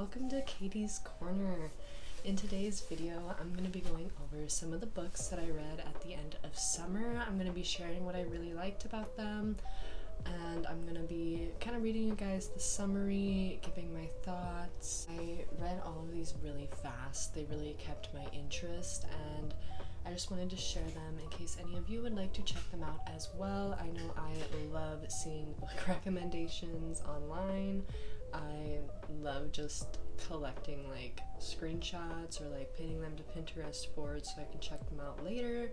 welcome to Katie's Corner. In today's video, I'm going to be going over some of the books that I read at the end of summer. I'm going to be sharing what I really liked about them, and I'm going to be kind of reading you guys the summary, giving my thoughts. I read all of these really fast. They really kept my interest, and I just wanted to share them in case any of you would like to check them out as well. I know I love seeing book recommendations online. I love just collecting like screenshots or like pinning them to Pinterest boards so I can check them out later.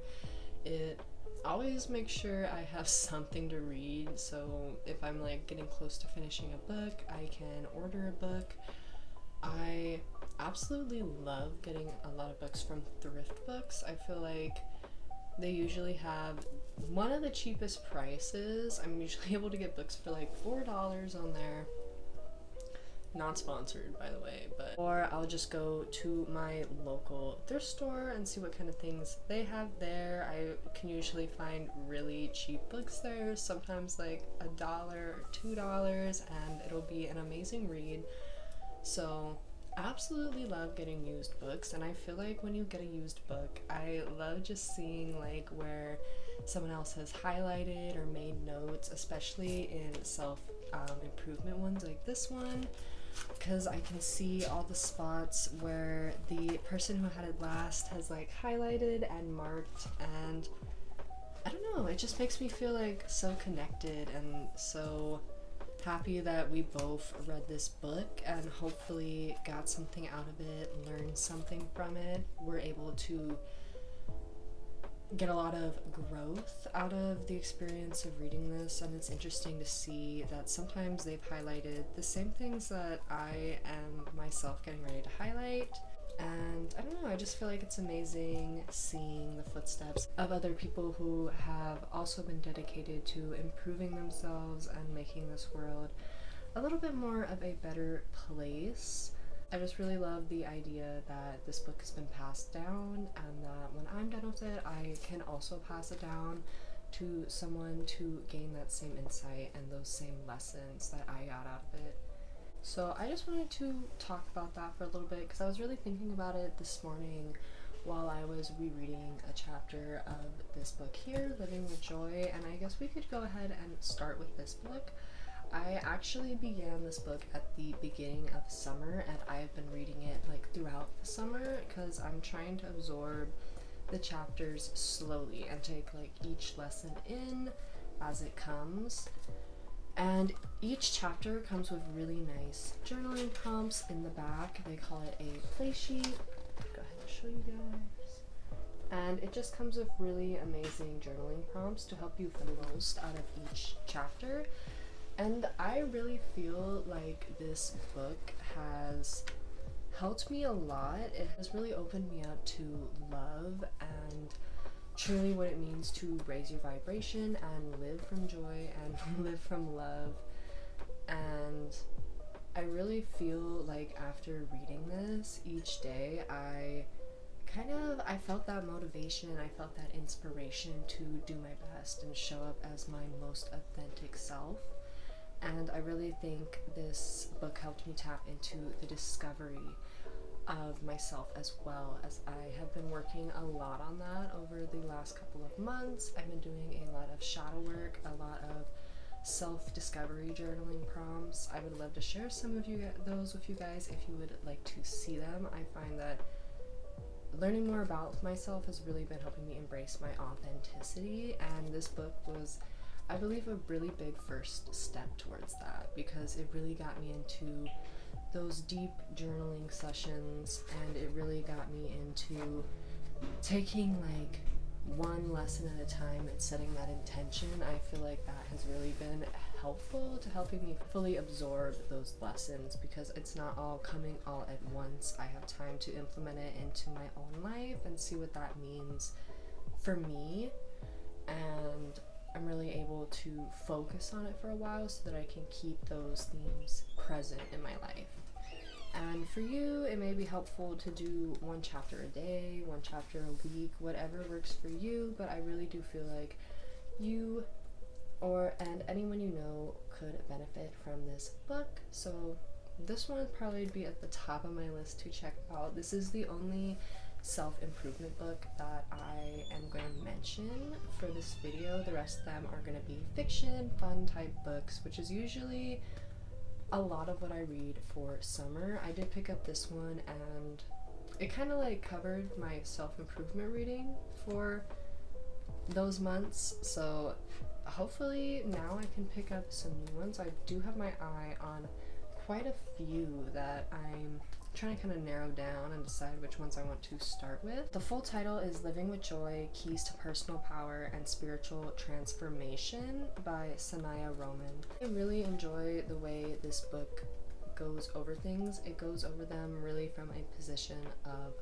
It always makes sure I have something to read, so if I'm like getting close to finishing a book, I can order a book. I absolutely love getting a lot of books from thrift books. I feel like they usually have one of the cheapest prices. I'm usually able to get books for like $4 on there. Not sponsored, by the way, but or I'll just go to my local thrift store and see what kind of things they have there. I can usually find really cheap books there, sometimes like $1 or $2, and it'll be an amazing read. So absolutely love getting used books, and I feel like when you get a used book, I love just seeing like where someone else has highlighted or made notes, especially in self-improvement ones like this one, because I can see all the spots where the person who had it last has like highlighted and marked, and I don't know, it just makes me feel like so connected and so happy that we both read this book and hopefully got something out of it, learned something from it. We're able to get a lot of growth out of the experience of reading this, and it's interesting to see that sometimes they've highlighted the same things that I am myself getting ready to highlight. And I don't know, I just feel like it's amazing seeing the footsteps of other people who have also been dedicated to improving themselves and making this world a little bit more of a better place. I just really love the idea that this book has been passed down, and that when I'm done with it, I can also pass it down to someone to gain that same insight and those same lessons that I got out of it. So I just wanted to talk about that for a little bit because I was really thinking about it this morning while I was rereading a chapter of this book here, Living with Joy, and I guess we could go ahead and start with this book. I actually began this book at the beginning of summer, and I have been reading it like throughout the summer because I'm trying to absorb the chapters slowly and take like each lesson in as it comes. And each chapter comes with really nice journaling prompts in the back. They call it a play sheet. Go ahead and show you guys. And it just comes with really amazing journaling prompts to help you the most out of each chapter. And I really feel like this book has helped me a lot. It has really opened me up to love and truly what it means to raise your vibration and live from joy and live from love. And I really feel like after reading this each day, I felt that motivation, I felt that inspiration to do my best and show up as my most authentic self. And I really think this book helped me tap into the discovery of myself as well, as I have been working a lot on that over the last couple of months. I've been doing a lot of shadow work, a lot of self-discovery journaling prompts. I would love to share some of those with you guys if you would like to see them. I find that learning more about myself has really been helping me embrace my authenticity, and this book was, I believe, a really big first step towards that, because it really got me into those deep journaling sessions, and it really got me into taking like one lesson at a time and setting that intention. I feel like that has really been helpful to helping me fully absorb those lessons, because it's not all coming all at once. I have time to implement it into my own life and see what that means for me, and I'm really able to focus on it for a while so that I can keep those themes present in my life. And for you, it may be helpful to do one chapter a day, one chapter a week, whatever works for you, but I really do feel like you and anyone you know could benefit from this book. So this one would probably be at the top of my list to check out. This is the only self-improvement book that I am going to mention for this video. The rest of them are going to be fiction, fun type books, which is usually a lot of what I read for summer. I did pick up this one and it kind of like covered my self-improvement reading for those months, so hopefully now I can pick up some new ones. I do have my eye on quite a few that I'm trying to kind of narrow down and decide which ones I want to start with. The full title is Living with Joy, Keys to Personal Power and Spiritual Transformation by Sanaya Roman. I really enjoy the way this book goes over things. It goes over them really from a position of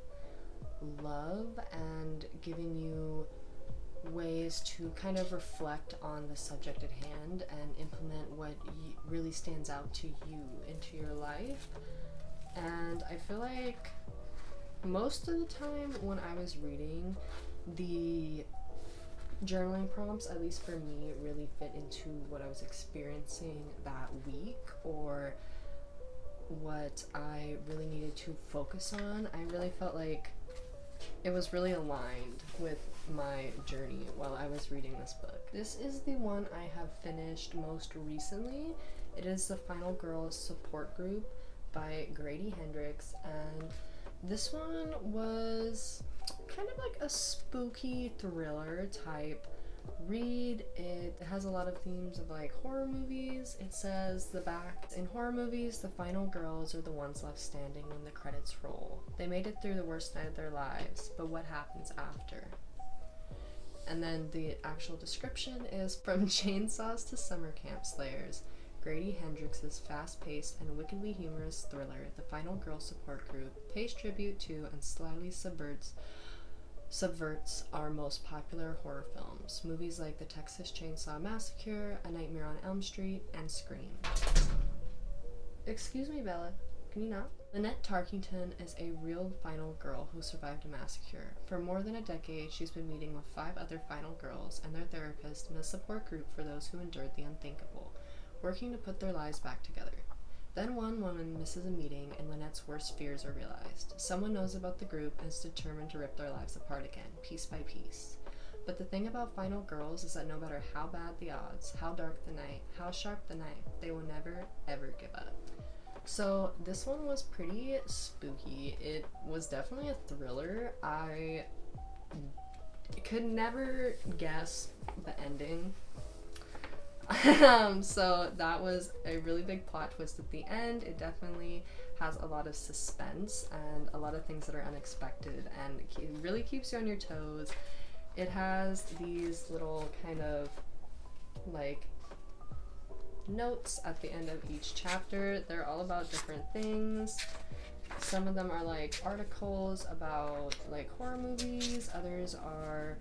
love and giving you ways to kind of reflect on the subject at hand and implement what really stands out to you into your life. And I feel like most of the time when I was reading, the journaling prompts, at least for me, really fit into what I was experiencing that week or what I really needed to focus on. I really felt like it was really aligned with my journey while I was reading this book. This is the one I have finished most recently. It is The Final Girl Support Group by Grady, Hendrix, and this one was kind of like a spooky thriller type read. It has a lot of themes of like horror movies. It says the back, in horror movies, the final girls are the ones left standing when the credits roll. They made it through the worst night of their lives, but what happens after? And then the actual description is from chainsaws to summer camp slayers. Grady Hendrix's fast-paced and wickedly humorous thriller, The Final Girl Support Group, pays tribute to and slyly subverts our most popular horror films. Movies like The Texas Chainsaw Massacre, A Nightmare on Elm Street, and Scream. Excuse me, Bella. Can you not? Lynette Tarkington is a real final girl who survived a massacre. For more than a decade, she's been meeting with 5 other final girls and their therapist in a support group for those who endured the unthinkable, working to put their lives back together. Then one woman misses a meeting and Lynette's worst fears are realized. Someone knows about the group and is determined to rip their lives apart again, piece by piece. But the thing about final girls is that no matter how bad the odds, how dark the night, how sharp the knife, they will never, ever give up. So this one was pretty spooky. It was definitely a thriller. I could never guess the ending. So that was a really big plot twist at the end. It definitely has a lot of suspense and a lot of things that are unexpected, and it really keeps you on your toes. It has these little kind of like notes at the end of each chapter. They're all about different things. Some of them are like articles about like horror movies. Others are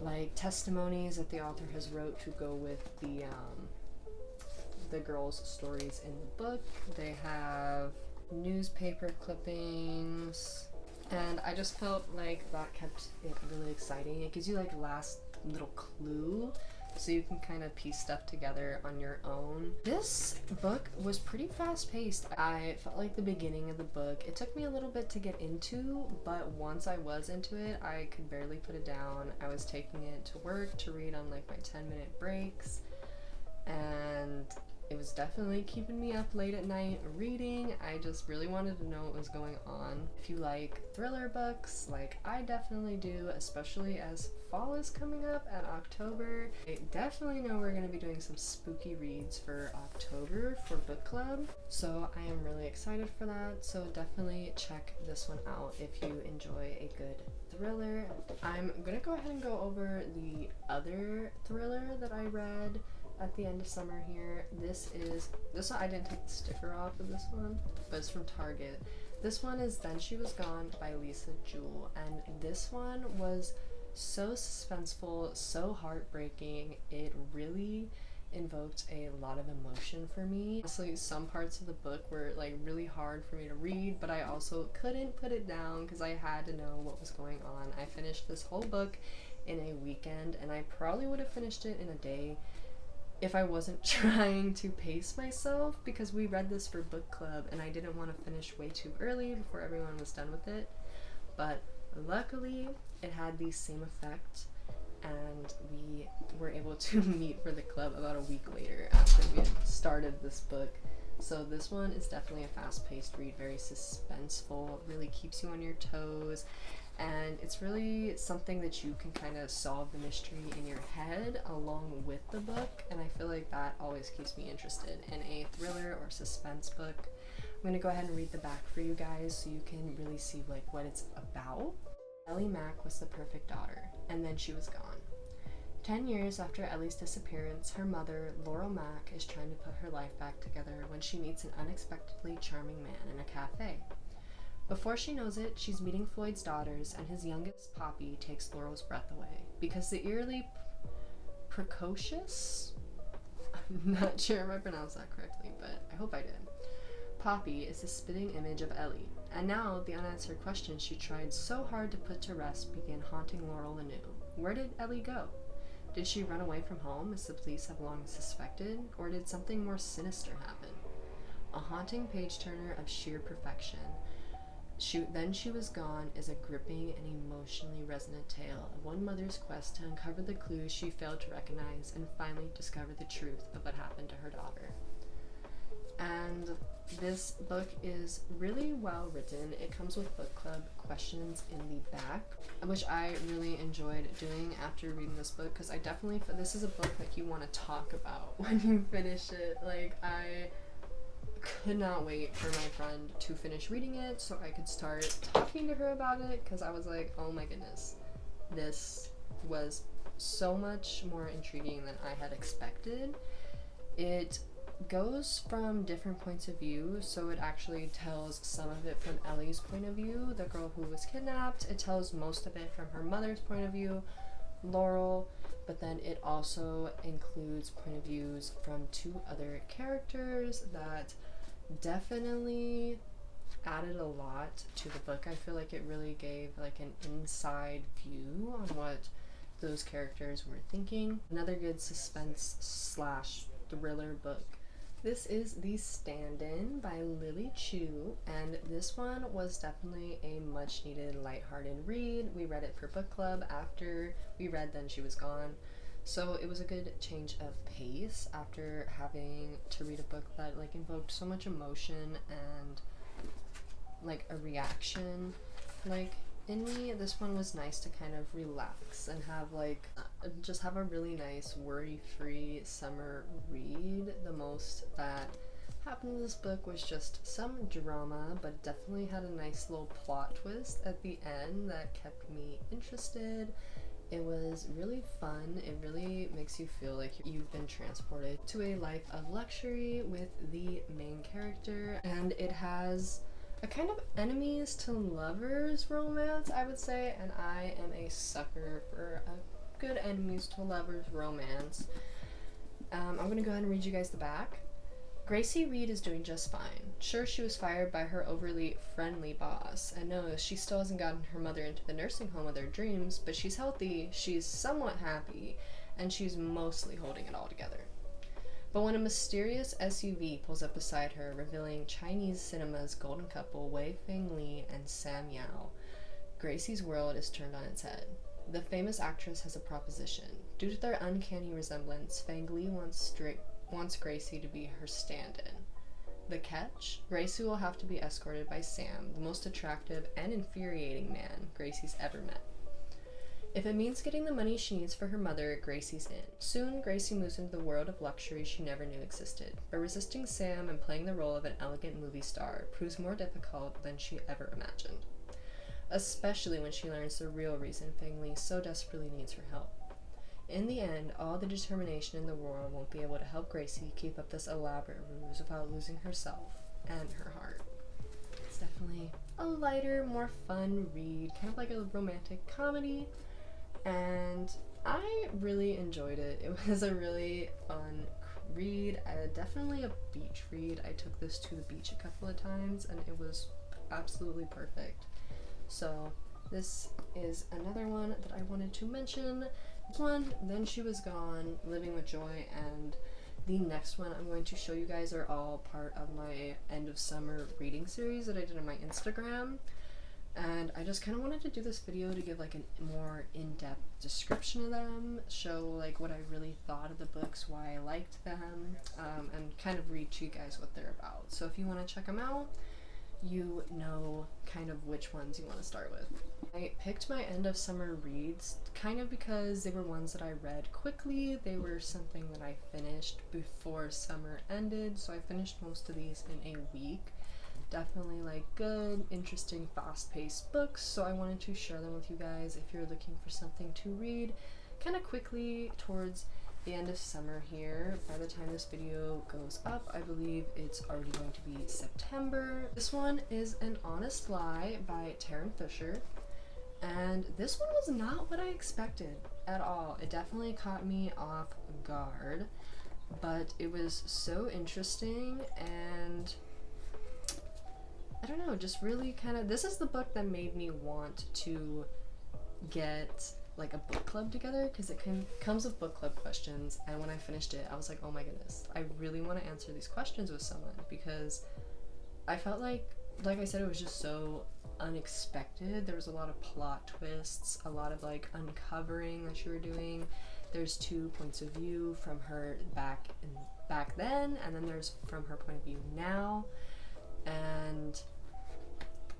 like testimonies that the author has wrote to go with the girls' stories in the book. They have newspaper clippings, and I just felt like that kept it really exciting. It gives you like last little clue so you can kind of piece stuff together on your own. This book was pretty fast-paced. I felt like the beginning of the book, it took me a little bit to get into, but once I was into it, I could barely put it down. I was taking it to work to read on like my 10-minute breaks, and it was definitely keeping me up late at night reading. I just really wanted to know what was going on. If you like thriller books, like I definitely do, especially as fall is coming up at October. I definitely know we're going to be doing some spooky reads for October for book club, so I am really excited for that. So definitely check this one out if you enjoy a good thriller. I'm gonna go ahead and go over the other thriller that I read at the end of summer here. This one, I didn't take the sticker off of this one, but it's from Target. This one is Then She Was Gone by Jewell, and this one was so suspenseful, so heartbreaking. It really invoked a lot of emotion for me. Honestly, some parts of the book were like really hard for me to read, but I also couldn't put it down because I had to know what was going on. I finished this whole book in a weekend, and I probably would have finished it in a day if I wasn't trying to pace myself, because we read this for book club and I didn't want to finish way too early before everyone was done with it. But luckily, it had the same effect, and we were able to meet for the club about a week later after we had started this book. So this one is definitely a fast-paced read, very suspenseful, really keeps you on your toes, and it's really something that you can kind of solve the mystery in your head along with the book, and I feel like that always keeps me interested in a thriller or suspense book. I'm going to go ahead and read the back for you guys so you can really see like what it's about. Ellie Mack was the perfect daughter, and then she was gone. 10 years after Ellie's disappearance, her mother, Laurel Mack, is trying to put her life back together when she meets an unexpectedly charming man in a cafe. Before she knows it, she's meeting Floyd's daughters, and his youngest, Poppy, takes Laurel's breath away. Because the eerily precocious? I'm not sure if I pronounced that correctly, but I hope I did. Poppy is the spitting image of Ellie, and now the unanswered questions she tried so hard to put to rest began haunting Laurel anew. Where did Ellie go? Did she run away from home, as the police have long suspected, or did something more sinister happen? A haunting page-turner of sheer perfection. Then She Was Gone is a gripping and emotionally resonant tale of one mother's quest to uncover the clues she failed to recognize and finally discover the truth of what happened to her daughter. And this book is really well written. It comes with book club questions in the back, which I really enjoyed doing after reading this book, because I definitely, this is a book that you want to talk about when you finish it. Like, I could not wait for my friend to finish reading it so I could start talking to her about it, because I was like, oh my goodness, this was so much more intriguing than I had expected. It goes from different points of view, so it actually tells some of it from Ellie's point of view, the girl who was kidnapped. It tells most of it from her mother's point of view, Laurel, but then it also includes point of views from two other characters that definitely added a lot to the book. I feel like it really gave like an inside view on what those characters were thinking. Another good suspense slash thriller book. This is The Stand-In by Lily Chu, and this one was definitely a much needed lighthearted read. We read it for book club after we read Then She Was Gone, so it was a good change of pace after having to read a book that like invoked so much emotion and like a reaction like in me. This one was nice to kind of relax and have like just have a really nice worry-free summer read. The most that happened in this book was just some drama, but definitely had a nice little plot twist at the end that kept me interested. It was really fun. It really makes you feel like you've been transported to a life of luxury with the main character, and it has a kind of enemies to lovers romance, I would say, and I am a sucker for a good enemies to lovers romance. I'm gonna go ahead and read you guys the back. Gracie Reed is doing just fine. Sure, she was fired by her overly friendly boss, and no, she still hasn't gotten her mother into the nursing home of their dreams, but she's healthy, she's somewhat happy, and she's mostly holding it all together. But when a mysterious SUV pulls up beside her, revealing Chinese cinema's golden couple Wei Feng Li and Sam Yao, Gracie's world is turned on its head. The famous actress has a proposition. Due to their uncanny resemblance, Feng Li wants Gracie to be her stand-in. The catch? Gracie will have to be escorted by Sam, the most attractive and infuriating man Gracie's ever met. If it means getting the money she needs for her mother, Gracie's in. Soon, Gracie moves into the world of luxury she never knew existed, but resisting Sam and playing the role of an elegant movie star proves more difficult than she ever imagined. Especially when she learns the real reason Feng Li so desperately needs her help. In the end, all the determination in the world won't be able to help Gracie keep up this elaborate ruse without losing herself and her heart. It's definitely a lighter, more fun read, kind of like a romantic comedy, and I really enjoyed it. It was a really fun read, definitely a beach read. I took this to the beach a couple of times and it was absolutely perfect. So this is another one that I wanted to mention. This one, Then She Was Gone, Living with Joy, and the next one I'm going to show you guys are all part of my end of summer reading series that I did on my Instagram. And I just kind of wanted to do this video to give like a more in-depth description of them, show like what I really thought of the books, why I liked them, and kind of read to you guys what they're about. So if you want to check them out, you know kind of which ones you want to start with. I picked my end of summer reads kind of because they were ones that I read quickly. They were something that I finished before summer ended, so I finished most of these in a week. Definitely like good, interesting, fast-paced books, so I wanted to share them with you guys if you're looking for something to read kind of quickly towards the end of summer here. By the time this video goes up, I believe it's already going to be September. This one is An Honest Lie by Tarryn Fisher, and this one was not what I expected at all. It definitely caught me off guard, but it was so interesting, and I don't know, just really kind of, this is the book that made me want to get like a book club together, because it comes with book club questions, and when I finished it I was like, oh my goodness, I really want to answer these questions with someone, because I felt like I said, it was just so unexpected. There was a lot of plot twists, a lot of like uncovering that you were doing. There's two points of view, from her back then, and then there's from her point of view now. And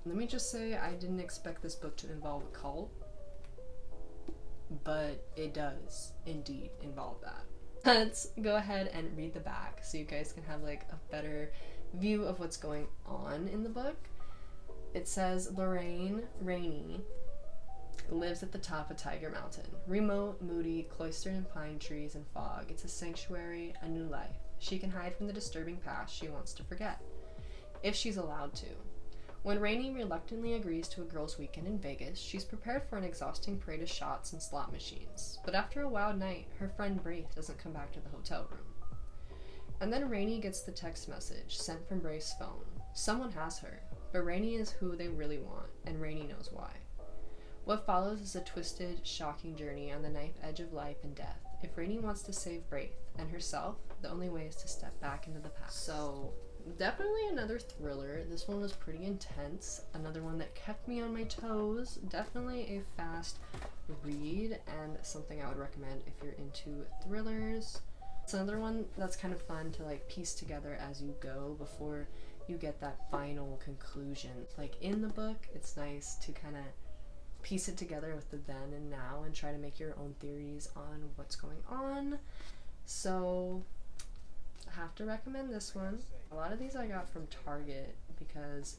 let me just say, I didn't expect this book to involve a cult, but it does indeed involve that. Let's go ahead and read the back so you guys can have like a better view of what's going on in the book. It says, Rainey lives at the top of Tiger Mountain. Remote, moody, cloistered in pine trees and fog. It's a sanctuary, a new life. She can hide from the disturbing past she wants to forget, if she's allowed to. When Rainey reluctantly agrees to a girls' weekend in Vegas, she's prepared for an exhausting parade of shots and slot machines. But after a wild night, her friend Braith doesn't come back to the hotel room. And then Rainey gets the text message sent from Braith's phone. Someone has her, but Rainey is who they really want, and Rainey knows why. What follows is a twisted, shocking journey on the knife edge of life and death. If Rainey wants to save Braith and herself, the only way is to step back into the past. So, definitely another thriller. This one was pretty intense. Another one that kept me on my toes. Definitely a fast read, and something I would recommend if you're into thrillers. It's another one that's kind of fun to like piece together as you go before you get that final conclusion. Like in the book, it's nice to kind of piece it together with the then and now and try to make your own theories on what's going on. So I have to recommend this one. A lot of these I got from Target because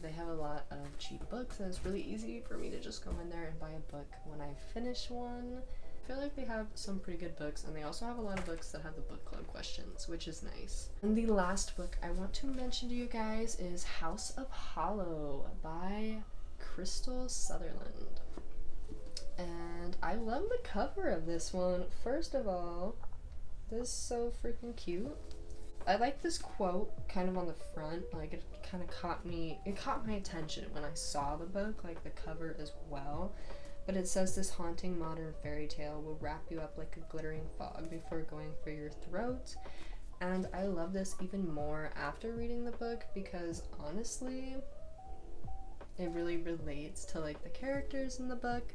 they have a lot of cheap books, and it's really easy for me to just go in there and buy a book when I finish one. I feel like they have some pretty good books, and they also have a lot of books that have the book club questions, which is nice. And the last book I want to mention to you guys is House of Hollow by Krystal Sutherland. And I love the cover of this one. First of all, this is so freaking cute. I like this quote kind of on the front, like it kind of caught my attention when I saw the book, like the cover as well. But it says, this haunting modern fairy tale will wrap you up like a glittering fog before going for your throat. And I love this even more after reading the book, because honestly, it really relates to like the characters in the book.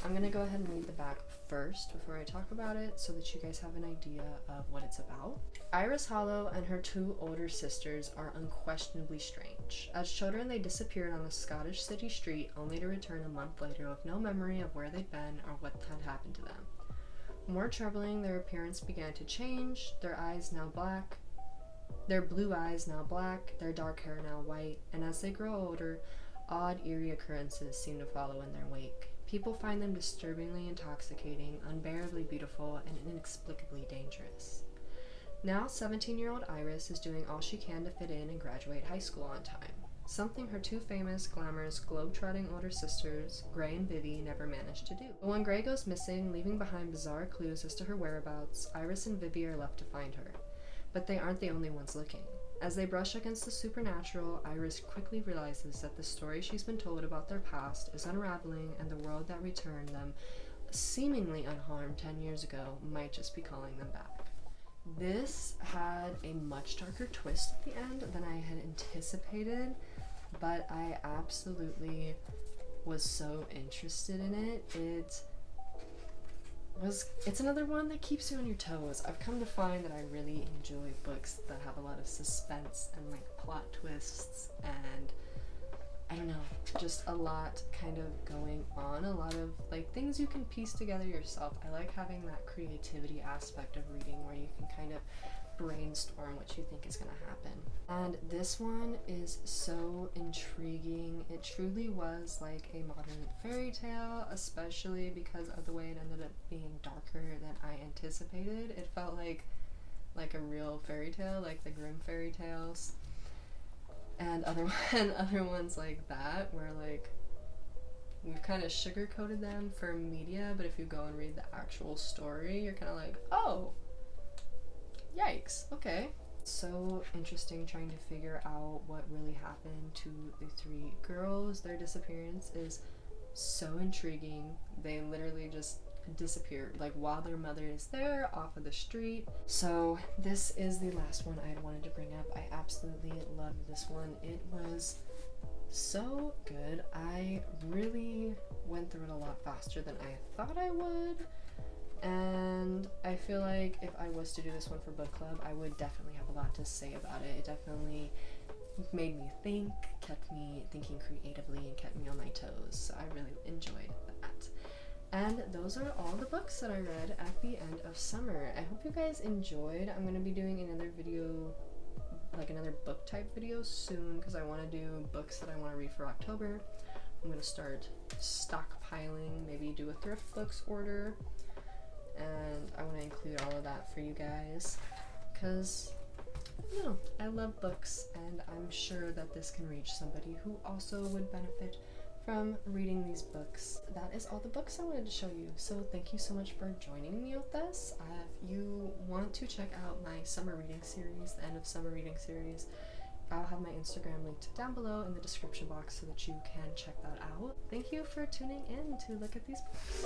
I'm gonna go ahead and read the back first before I talk about it, so that you guys have an idea of what it's about. Iris Hollow and her two older sisters are unquestionably strange. As children, they disappeared on a Scottish city street, only to return a month later with no memory of where they'd been or what had happened to them. More troubling, their appearance began to change, their blue eyes now black, their dark hair now white, and as they grow older, odd, eerie occurrences seem to follow in their wake. People find them disturbingly intoxicating, unbearably beautiful, and inexplicably dangerous. Now, 17-year-old Iris is doing all she can to fit in and graduate high school on time, something her two famous, glamorous, globe-trotting older sisters, Gray and Vivi, never managed to do. But when Gray goes missing, leaving behind bizarre clues as to her whereabouts, Iris and Vivi are left to find her. But they aren't the only ones looking. As they brush against the supernatural, Iris quickly realizes that the story she's been told about their past is unraveling, and the world that returned them seemingly unharmed 10 years ago might just be calling them back. This had a much darker twist at the end than I had anticipated, but I absolutely was so interested in it. It's another one that keeps you on your toes. I've come to find that I really enjoy books that have a lot of suspense and like plot twists and I don't know, just a lot kind of going on, a lot of like things you can piece together yourself. I like having that creativity aspect of reading where you can kind of brainstorm what you think is going to happen. And this one is so intriguing. It truly was like a modern fairy tale, especially because of the way it ended up being darker than I anticipated. It felt like a real fairy tale, like the Grimm fairy tales. And other ones like that, where like we've kind of sugar-coated them for media, but if you go and read the actual story, you're kind of like, oh, yikes, okay. So interesting trying to figure out what really happened to the three girls. Their disappearance is so intriguing. They literally just disappeared, like while their mother is there off of the street. So this is the last one I had wanted to bring up. I absolutely loved this one. It was so good. I really went through it a lot faster than I thought I would, and I feel like if I was to do this one for book club, I would definitely have a lot to say about it. It definitely made me think, kept me thinking creatively, and kept me on my toes. So I really enjoyed that. And those are all the books that I read at the end of summer. I hope you guys enjoyed. I'm going to be doing another video, like another book type video soon, because I want to do books that I want to read for October. I'm going to start stockpiling, maybe do a thrift books order, and I want to include all of that for you guys, because you know, I love books, and I'm sure that this can reach somebody who also would benefit from reading these books. That is all the books I wanted to show you, so thank you so much for joining me with this. If you want to check out my summer reading series, the end of summer reading series, I'll have my Instagram linked down below in the description box so that you can check that out. Thank you for tuning in to look at these books.